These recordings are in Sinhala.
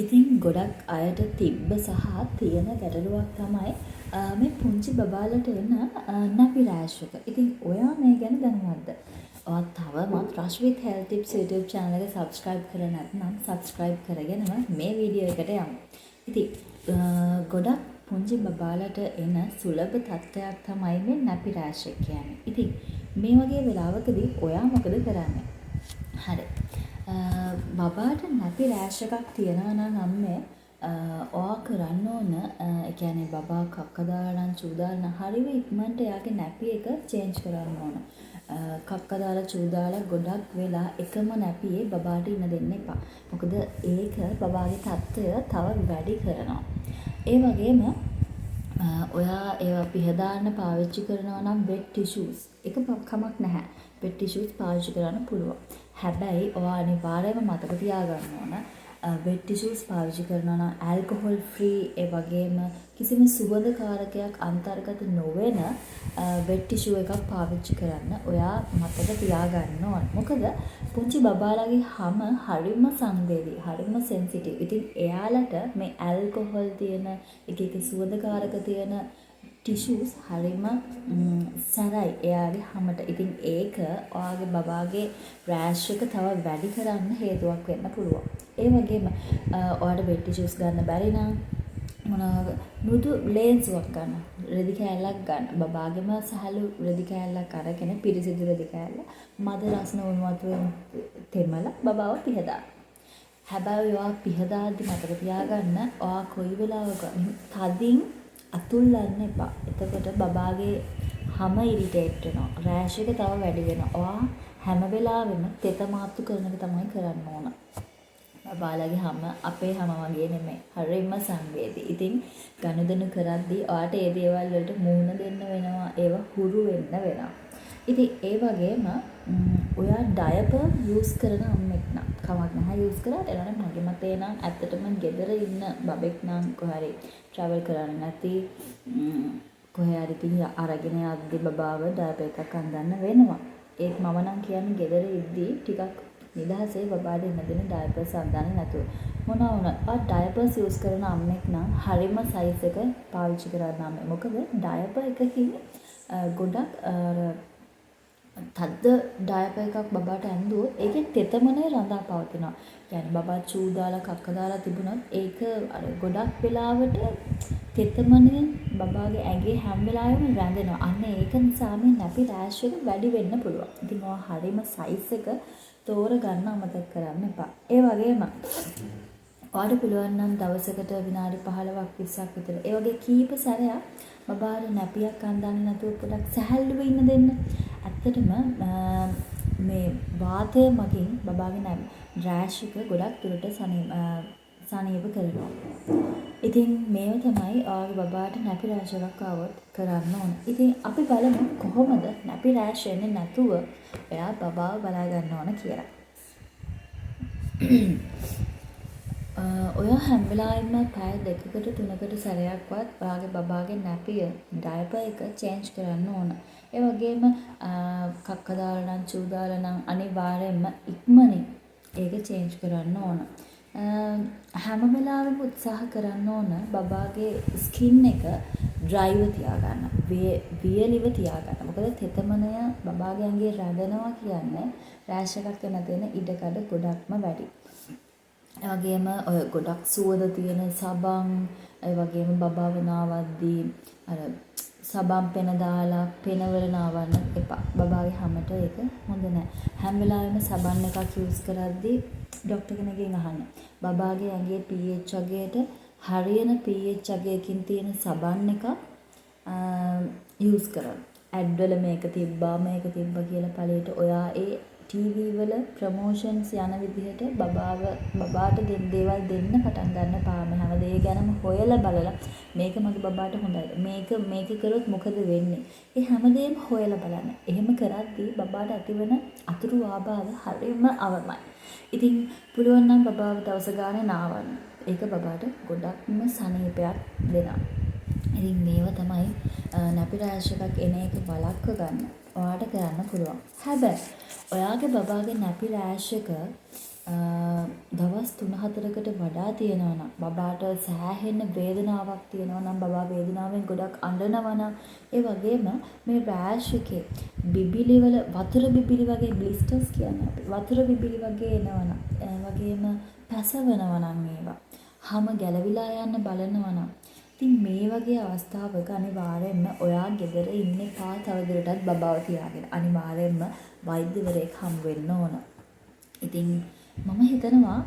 ඉතින් ගොඩක් අයට තිබ්බ සහ තියෙන ගැටලුවක් තමයි මේ පුංචි බබාලට එන නැපි රෑෂ් එක. ඉතින් ඔයා මේ ගැන දැනගත්ද? ඔයා තවමත් Rush with Health Tips YouTube channel එක subscribe කරලා නැත්නම් subscribe කරගෙනම මේ වීඩියෝ එකට යමු. ඉතින් ගොඩක් පුංචි බබාලට එන සුලභ තත්ත්වයක් තමයි මේ නැපි රෑෂ් එක කියන්නේ. ඉතින් මේ වගේ වෙලාවකදී ඔයා මොකද කරන්නේ? හරි. බබාට නැපි රෑෂ් එකක් තියෙනවා නම් අම්මේ ඔයා කරන්න ඕන ඒ කියන්නේ බබා කක්ක දාලා නම් චූ දාලා නම් හරිම ඉක්මනට එයාගේ නැපි එක චේන්ජ් කරන්න ඕන. කක්ක දාලා චූ දාලා ගොඩක් වෙලා එකම නැපියේ බබාට ඉන්න දෙන්න එපා. මොකද ඒක බබාගේ තත්ත්වය තව වැඩි කරනවා. ඒ වගේම ඔයා ඒවා පිහදාන්න පාවිච්චි කරනවා නම් wet tissues එක කමක් නැහැ. wet tissues පාවිච්චි කරන්න පුළුවන්. හැබැයි ඔයා අනිවාර්යයෙන්ම මතක තියාගන්න ඕන wet tissues පාවිච්චි කරනවා නම් alcohol free ඒ වගේම කිසිම සුවඳකාරකයක් අන්තර්ගත නොවන wet tissue එකක් පාවිච්චි කරන්න ඔයා මතක තියාගන්න ඕන. මොකද පුංචි බබාලාගේ හැම හරිම සංවේදී, හරිම sensitive. ඉතින් එයාලට මේ alcohol තියෙන එක සුවඳකාරක තියෙන ටිෂුස් හරිම සරයි එයාගේ හැමට. ඉතින් ඒක ඔයාගේ බබාගේ රෑෂ් එක තව වැඩි කරන්න හේතුවක් වෙන්න පුළුවන්. ඒ වගේම ඔයාට වෙට් ටිෂුස් ගන්න බැරි නම් මොනවාද මෘදු ලේන්සුවක් ගන්න. රෙදි කෑල්ලක් ගන්න. බබාගේම සහලු රෙදි කෑල්ලක් අරගෙන පිරිසිදු රෙදි කෑල්ල මද රස්න වුණු වතුරෙන් තෙමලා බබාව පිහදාන්න. හැබැයි ඔයා පිහදාද්දි මතක තියාගන්න ඔයා කොයි වෙලාවක තදින් අතුල්ලන්න එපා. එතකොට බබාගේ හැම ඉරිටේට් වෙනවා. රෑෂ් එක තව වැඩි වෙනවා. ඔයා හැම වෙලාවෙම තෙත මාත්තු කරන එක තමයි කරන්න ඕන. බබාලගේ හැම අපේ හැම වගේ නෙමෙයි. හරියම සංවේදී. ඉතින් ගනුදෙනු කරද්දී ඔයාට ඒ දේවල් වලට මූණ දෙන්න වෙනවා. ඒව හුරු වෙන්න වෙනවා. ඉතින් ඒ වගේම ඔයා ඩයපර් යූස් කරන අම්මෙක් නම් කමක් නැහැ යූස් කරාට එනනම් මගේ මතේ නම් ඇත්තටම ගෙදර ඉන්න බබෙක් නම් කොහරි travel කරන්න නැති කොහේ හරි තින් අරගෙන යද්දි බබාව ඩයපර් එකක් අඳන්න වෙනවා. ඒත් මම නම් කියන්නේ ගෙදර ඉද්දි ටිකක් නිදහසේ බබාට ඉන්න දෙන ඩයපර්ස් අඳන්න නැතුව. මොනවා වුණත් ඩයපර්ස් යූස් කරන අම්මෙක් නම් හරිම සයිස් එක පාවිච්චි කරන්න අම්මේ. මොකද ඩයපර් එකකින් ගොඩක් තද්ද ඩයපර් එකක් බබාට ඇඳුවොත් ඒකේ තෙතමනේ රඳා පවතිනවා. يعني බබා චූ දාලා කක්ක දාලා තිබුණොත් ඒක අර ගොඩක් වෙලාවට තෙතමනේ බබාගේ ඇඟේ හැම වෙලාවෙම රැඳෙනවා. අන්න ඒක නිසා මේ නැපි රෑෂ් එක වැඩි වෙන්න පුළුවන්. ඉතින් ඔයා හරිම සයිස් එක තෝරගන්න අමතක කරන්න එපා. ඒ වගේම ඔයාට පුළුවන් නම් දවසකට විනාඩි 15ක් 20ක් විතර ඒ වගේ කීප සැරයක් බබාට නැපියක් අඳන්නේ නැතුව පොඩක් සැහැල්ලුව ඉන්න දෙන්න. ඇත්තටම මේ වාතය මගින් බබාගේ රෑෂ් එක ගොඩක් දුරට සනීප කරනවා. ඉතින් මේව තමයි ඔයාගේ බබාට නැපි රෑෂ් එකක් ආවොත් කරන්න ඕන. ඉතින් අපි බලමු කොහොමද නැපි රෑෂ් එන්නේ නැතුව එයා බබාව බලා ගන්න ඕන කියලා. ඔයා හැම වෙලාවෙම පැය 2කට 3කට සැරයක්වත් ඔයාගේ බබාගේ නැපිය ඩයපර් එක චේන්ජ් කරන්න ඕන. ඒ වගේම කක්ක දාලා නම් චූ දාලා නම් අනිවාර්යයෙන්ම ඉක්මනින් ඒක චේන්ජ් කරන්න ඕන. හැම වෙලාවෙම උත්සාහ කරන්න ඕන බබාගේ ස්කින් එක ඩ්‍රයිව තියාගන්න. වියලිව තියාගන්න. මොකද තෙතමනය බබාගේ ඇඟේ රැඳෙනවා කියන්නේ රෑෂ් එකක් වෙන දෙන ඉඩකඩ ගොඩක්ම වැඩි. ඒ වගේම ඔය ගොඩක් සුවඳ තියෙන සබන් ඒ වගේම බබාව නාවද්දී අර සබන් පෙන දාලා පෙනවල නාවන්න එපා. බබාගේ හැමට ඒක හොඳ නැහැ. හැම වෙලාවෙම සබන් එකක් යූස් කරද්දී ડોක්ටර් කෙනෙක්ගෙන් අහන්න. බබාගේ ඇඟේ pH අගයට හරියන pH අගයකින් තියෙන සබන් එකක් යූස් කරන්න. ඇඩ් වල මේක තිබ්බා කියලා ඵලයට ඔයා ඒ TV වල ප්‍රොමෝෂන්ස් යන විදිහට බබාට දෙන්න දේවල් දෙන්න පටන් ගන්න පාම හැම දේ ගැනම හොයලා බලලා මේක මගේ බබාට හොඳයි මේක කරොත් මොකද වෙන්නේ ඒ හැමදේම හොයලා බලන්න. එහෙම කරද්දී බබාට ඇතිවන අතුරු ආබාධ හරියම අවමයි. ඉතින් පුළුවන් නම් බබාව දවස ගානේ නාවන්න. ඒක බබාට ගොඩක්ම සනීපයක් දෙනවා. ඉතින් මේව තමයි නැපි රෑෂ් එකක් එන එක වළක්ව ගන්න ඔයාට කරන්න පුළුවන්. හැබැයි ඔයාගේ බබාගේ නැපි රෑෂ් එක දවස් 3-4කට වඩා තියෙනවා නම් බබාට සෑහෙන වේදනාවක් තියෙනවා නම් බබා වේදනාවෙන් ගොඩක් අඬනවා නම් ඒ වගේම මේ රෑෂ් එකේ බිබිලි වල වතුර බිබිලි වගේ බ්ලිස්ටර්ස් කියන්නේ අපි වතුර බිබිලි වගේ එනවා නම් වගේම පැසවෙනවා නම් ඒවා හැම ගැලවිලා යන්න බලනවා නම් ඉතින් මේ වගේ අවස්ථාවක අනිවාර්යයෙන්ම ඔයා ගෙදර ඉන්න එපා තවදුරටත් බබාව තියාගෙන අනිවාර්යයෙන්ම වෛද්‍යවරයෙක් හම් වෙන්න ඕන. ඉතින් මම හිතනවා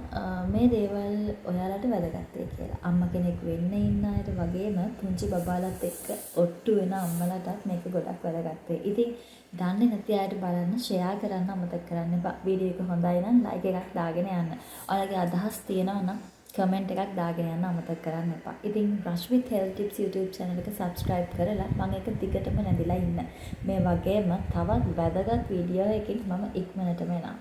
මේ දේවල් ඔයාලට වැදගත්යි කියලා. අම්මා කෙනෙක් වෙන්න ඉන්න අයට වගේම පුංචි බබාලත් එක්ක ඔට්ටු වෙන අම්මලටත් මේක ගොඩක් වැදගත්යි. ඉතින් දන්නේ නැති අයට බලන්න ෂෙයා කරන්න අමතක කරන්න එපා. වීඩියෝ එක හොඳයි නම් ලයික් එකක් දාගෙන යන්න. ඔයාලගේ අදහස් තියෙනවා නම් කමෙන්ට් එකක් දාගෙන යන්න අමතක කරන්න එපා. ඉතින් Brush with Health Tips YouTube channel එක subscribe කරලා මම එක දිගටම නැදිලා ඉන්න. මේ වගේම තවත් වැදගත් වීඩියෝ එකකින් මම ඉක්මනටම එනවා.